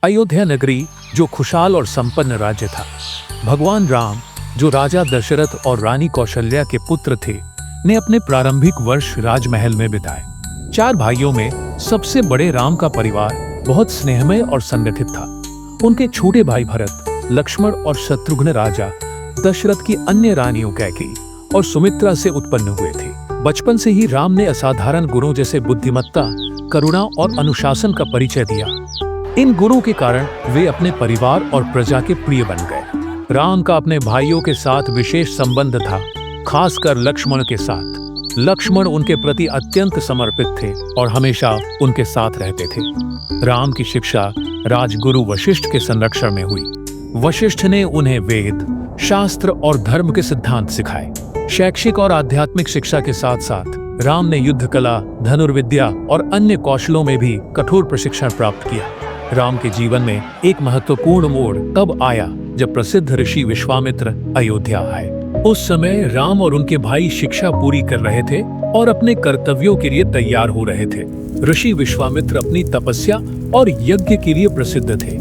अयोध्या नगरी जो खुशहाल और संपन्न राज्य था। भगवान राम, जो राजा दशरथ और रानी कौशल्या के पुत्र थे, ने अपने प्रारंभिक वर्ष राजमहल में बिताए। 4 भाइयों में सबसे बड़े राम का परिवार बहुत स्नेहमय और संगठित था। उनके छोटे भाई भरत, लक्ष्मण और शत्रुघ्न राजा दशरथ की अन्य रानियों कैकेयी और सुमित्रा से उत्पन्न हुए थे। बचपन से ही राम ने असाधारण गुणों जैसे बुद्धिमत्ता, करुणा और अनुशासन का परिचय दिया। इन गुणों के कारण वे अपने परिवार और प्रजा के प्रिय बन गए। राम का अपने भाइयों के साथ विशेष संबंध था, खासकर लक्ष्मण के साथ। लक्ष्मण उनके प्रति अत्यंत समर्पित थे और हमेशा उनके साथ रहते थे। राम की शिक्षा राजगुरु वशिष्ठ के संरक्षण में हुई। वशिष्ठ ने उन्हें वेद, शास्त्र और धर्म के सिद्धांत सिखाए। शैक्षिक और आध्यात्मिक शिक्षा के साथ साथ राम ने युद्ध कला, धनुर्विद्या और अन्य कौशलों में भी कठोर प्रशिक्षण प्राप्त किया। राम के जीवन में एक महत्वपूर्ण मोड़ तब आया जब प्रसिद्ध ऋषि विश्वामित्र अयोध्या आए। उस समय राम और उनके भाई शिक्षा पूरी कर रहे थे और अपने कर्तव्यों के लिए तैयार हो रहे थे। ऋषि विश्वामित्र अपनी तपस्या और यज्ञ के लिए प्रसिद्ध थे,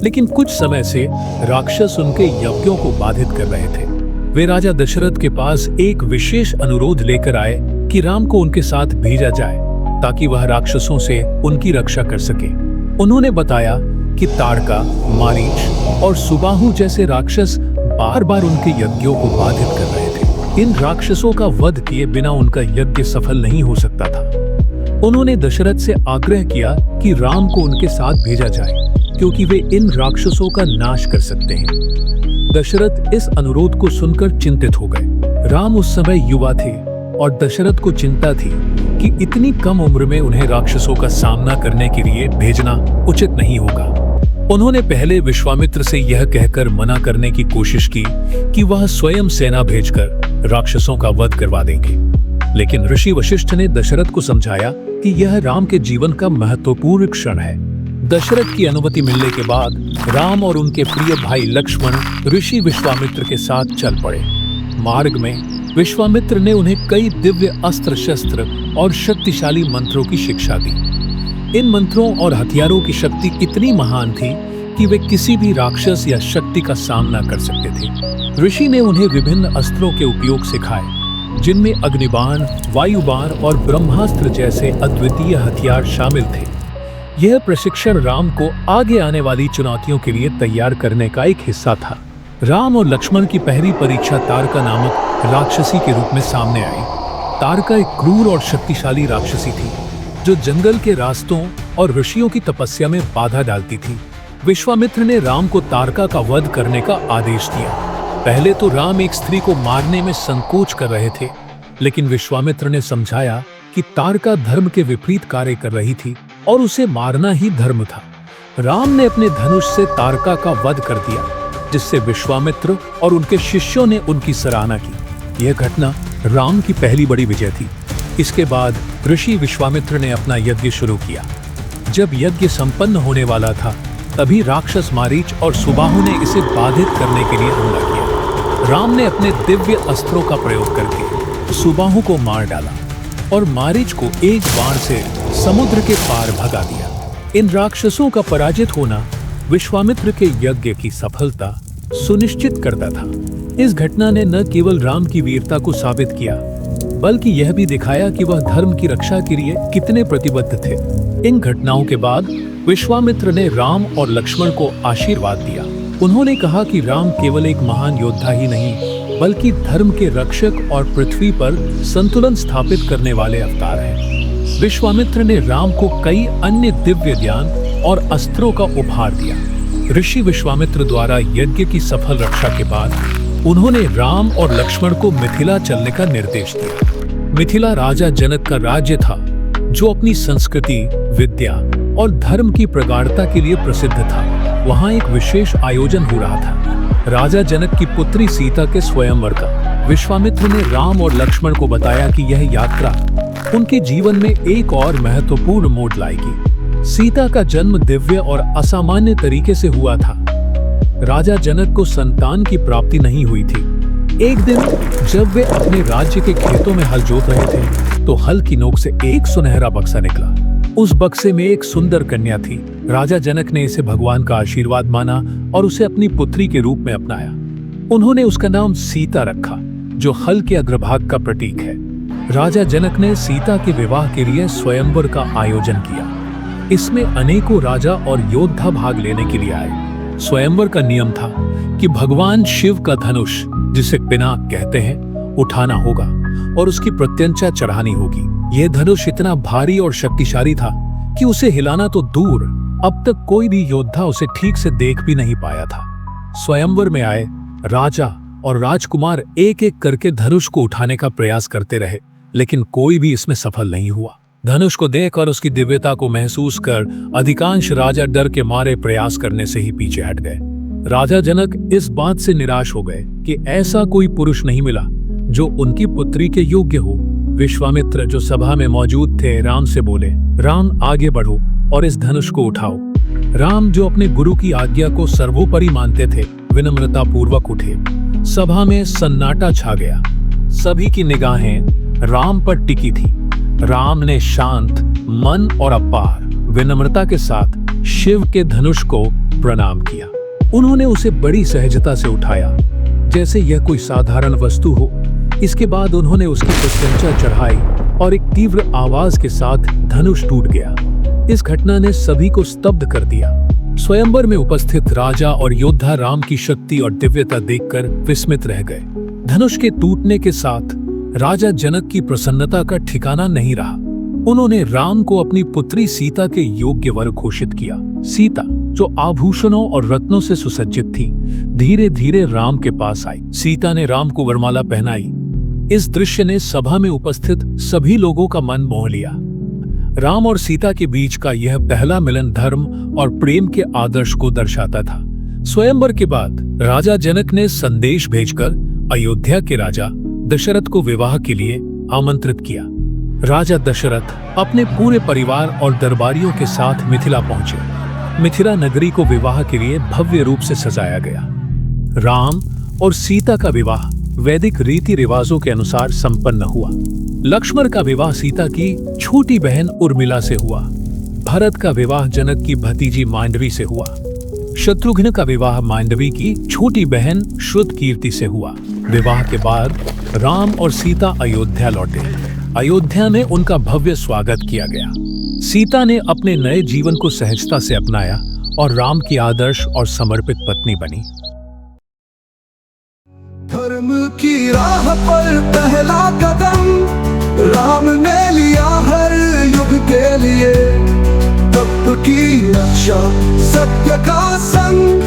लेकिन कुछ समय से राक्षस उनके यज्ञों को बाधित कर रहे थे। वे राजा दशरथ के पास एक विशेष अनुरोध लेकर आए कि राम को उनके साथ भेजा जाए ताकि वह राक्षसों से उनकी रक्षा कर सके। उन्होंने बताया कि ताड़का, मारीच और सुबाहु जैसे राक्षस बार बार उनके यज्ञों को बाधित कर रहे थे। इन राक्षसों का वध किए बिना उनका यज्ञ सफल नहीं हो सकता था। उन्होंने दशरथ से आग्रह किया कि राम को उनके साथ भेजा जाए, क्योंकि वे इन राक्षसों का नाश कर सकते हैं। दशरथ इस अनुरोध को सुनकर चिंतित हो गए। राम उस समय युवा थे और दशरथ को चिंता थी कि इतनी कम उम्र में उन्हें राक्षसों का सामना करने के लिए भेजना उचित नहीं होगा। उन्होंने पहले विश्वामित्र से यह कहकर मना करने की कोशिश की कि वह स्वयं सेना भेजकर राक्षसों का वध करवा देंगे, लेकिन ऋषि वशिष्ठ ने दशरथ को समझाया कि यह राम के जीवन का महत्वपूर्ण क्षण है। दशरथ की अनुमति मिलने के बाद राम और उनके प्रिय भाई लक्ष्मण ऋषि विश्वामित्र के साथ चल पड़े। मार्ग में विश्वामित्र ने उन्हें कई दिव्य अस्त्र शस्त्र और शक्तिशाली मंत्रों की शिक्षा दी। इन मंत्रों और हथियारों की शक्ति इतनी महान थी कि वे किसी भी राक्षस या शक्ति का सामना कर सकते थे। ऋषि ने उन्हें विभिन्न अस्त्रों के उपयोग सिखाए, जिनमें अग्निबाण, वायुबाण और ब्रह्मास्त्र जैसे अद्वितीय हथियार शामिल थे। यह प्रशिक्षण राम को आगे आने वाली चुनौतियों के लिए तैयार करने का एक हिस्सा था। राम और लक्ष्मण की पहली परीक्षा ताड़का नामक राक्षसी के रूप में सामने आई। ताड़का एक क्रूर और शक्तिशाली राक्षसी थी, जो जंगल के रास्तों और ऋषियों की तपस्या में बाधा डालती थी। विश्वामित्र ने राम को ताड़का का वध करने का आदेश दिया। पहले तो राम एक स्त्री को मारने में संकोच कर रहे थे, लेकिन विश्वामित्र ने समझाया कि ताड़का धर्म के विपरीत कार्य कर रही थी और उसे मारना ही धर्म था। राम ने अपने धनुष से ताड़का का वध कर दिया, जिससे विश्वामित्र और उनके शिष्यों ने उनकी सराहना की। यह घटना राम की पहली बड़ी विजय थी। इसके बाद ऋषि विश्वामित्र ने अपना यज्ञ शुरू किया। जब यज्ञ संपन्न होने वाला था, तभी राक्षस मारीच और सुबाहु ने इसे बाधित करने के लिए हमला किया। राम ने अपने दिव्य अस्त्रों का प्रयोग करके सुबाहु को मार डाला और मारीच को एक बाण से समुद्र के पार भगा दिया। इन राक्षसों का पराजित होना विश्वामित्र के यज्ञ की सफलता सुनिश्चित करता था। इस घटना ने न केवल राम की वीरता को साबित किया, बल्कि यह भी दिखाया कि वह धर्म की रक्षा के लिए कितने प्रतिबद्ध थे। इन घटनाओं के बाद विश्वामित्र ने राम और लक्ष्मण को आशीर्वाद दिया। उन्होंने कहा कि राम केवल एक महान योद्धा ही नहीं, बल्कि धर्म के रक्षक और पृथ्वी पर संतुलन स्थापित करने वाले अवतार हैं। विश्वामित्र ने राम को कई अन्य दिव्य ज्ञान और अस्त्रों का उपहार दिया। ऋषि विश्वामित्र द्वारा यज्ञ की सफल रक्षा के बाद उन्होंने राम और लक्ष्मण को मिथिला चलने का निर्देश दिया। मिथिला राजा जनक का राज्य था, जो अपनी संस्कृति, विद्या और धर्म की प्रगाढ़ता के लिए प्रसिद्ध था। वहां एक विशेष आयोजन हो रहा था, राजा जनक की पुत्री सीता के स्वयंवर का। विश्वामित्र ने राम और लक्ष्मण को बताया कि यह यात्रा उनके जीवन में एक और महत्वपूर्ण मोड़ लाएगी। सीता का जन्म दिव्य और असामान्य तरीके से हुआ था। राजा जनक को संतान की प्राप्ति नहीं हुई थी। एक दिन जब वे अपने राज्य के खेतों में हल जोत रहे थे, तो हल की नोक से एक सुनहरा बक्सा निकला। उस बक्से में एक सुंदर कन्या थी। राजा जनक ने इसे भगवान का आशीर्वाद माना और उसे अपनी पुत्री के रूप में अपनाया। उन्होंने उसका नाम सीता रखा, जो हल के अग्रभाग का प्रतीक है। राजा जनक ने सीता के विवाह के लिए स्वयंवर का आयोजन किया। इसमें अनेकों राजा और योद्धा भाग लेने के लिए आए। स्वयंवर का नियम था कि भगवान शिव का धनुष, जिसे पिनाक कहते हैं, उठाना होगा और उसकी प्रत्यंचा चढ़ानी होगी। यह धनुष इतना भारी और शक्तिशाली था कि उसे हिलाना तो दूर, अब तक कोई भी योद्धा उसे ठीक से देख भी नहीं पाया था। स्वयंवर में आए राजा और राजकुमार एक एक करके धनुष को उठाने का प्रयास करते रहे, लेकिन कोई भी इसमें सफल नहीं हुआ। धनुष को देख और उसकी दिव्यता को महसूस कर अधिकांश राजा डर के मारे प्रयास करने से ही पीछे हट गए। राजा जनक इस बात से निराश हो गए कि ऐसा कोई पुरुष नहीं मिला जो उनकी पुत्री के योग्य हो। विश्वामित्र, जो सभा में मौजूद थे, राम से बोले, राम आगे बढ़ो और इस धनुष को उठाओ। राम, जो अपने गुरु की आज्ञा को सर्वोपरि मानते थे, विनम्रता पूर्वक उठे। सभा में सन्नाटा छा गया। सभी की निगाहें राम पर टिकी थी। राम ने शांत मन और अपार विनम्रता के साथ शिव के धनुष को प्रणाम किया। उन्होंने उसे बड़ी सहजता से उठाया, जैसे यह कोई साधारण वस्तु हो। इसके बाद उन्होंने उसकी प्रत्यंचा चढ़ाई और एक तीव्र आवाज के साथ धनुष टूट गया। इस घटना ने सभी को स्तब्ध कर दिया। स्वयंवर में उपस्थित राजा और योद्धा राम की शक्ति और दिव्यता देखकर विस्मित रह गए। धनुष के टूटने के साथ राजा जनक की प्रसन्नता का ठिकाना नहीं रहा। उन्होंने राम को अपनी पुत्री सीता के योग्य वर घोषित किया। सीता, जो आभूषणों और रत्नों से सुसज्जित थी, धीरे धीरे राम के पास आई। सीता ने राम को वरमाला पहनाई। इस दृश्य ने सभा में उपस्थित सभी लोगों का मन मोह लिया। राम और सीता के बीच का यह पहला मिलन धर्म और प्रेम के आदर्श को दर्शाता था। स्वयंवर के बाद राजा जनक ने संदेश भेजकर अयोध्या के राजा दशरथ को विवाह के लिए आमंत्रित किया। राजा दशरथ अपने पूरे परिवार और दरबारियों के साथ मिथिला पहुंचे। मिथिला नगरी को विवाह के लिए भव्य रूप से सजाया गया। राम और सीता का विवाह वैदिक रीति रिवाजों के अनुसार संपन्न हुआ। लक्ष्मण का विवाह सीता की छोटी बहन उर्मिला से हुआ। भरत का विवाह जनक की भतीजी मांडवी से हुआ। शत्रुघ्न का विवाह मांडवी की छोटी बहन श्रुतकीर्ति से हुआ। विवाह के बाद राम और सीता अयोध्या लौटे। अयोध्या में उनका भव्य स्वागत किया गया। सीता ने अपने नए जीवन को सहजता से अपनाया और राम की आदर्श और समर्पित पत्नी बनी। धर्म की राह पर पहला कदम राम ने लिया हर युग के लिए। तत्व की रक्षा, सत्य का संग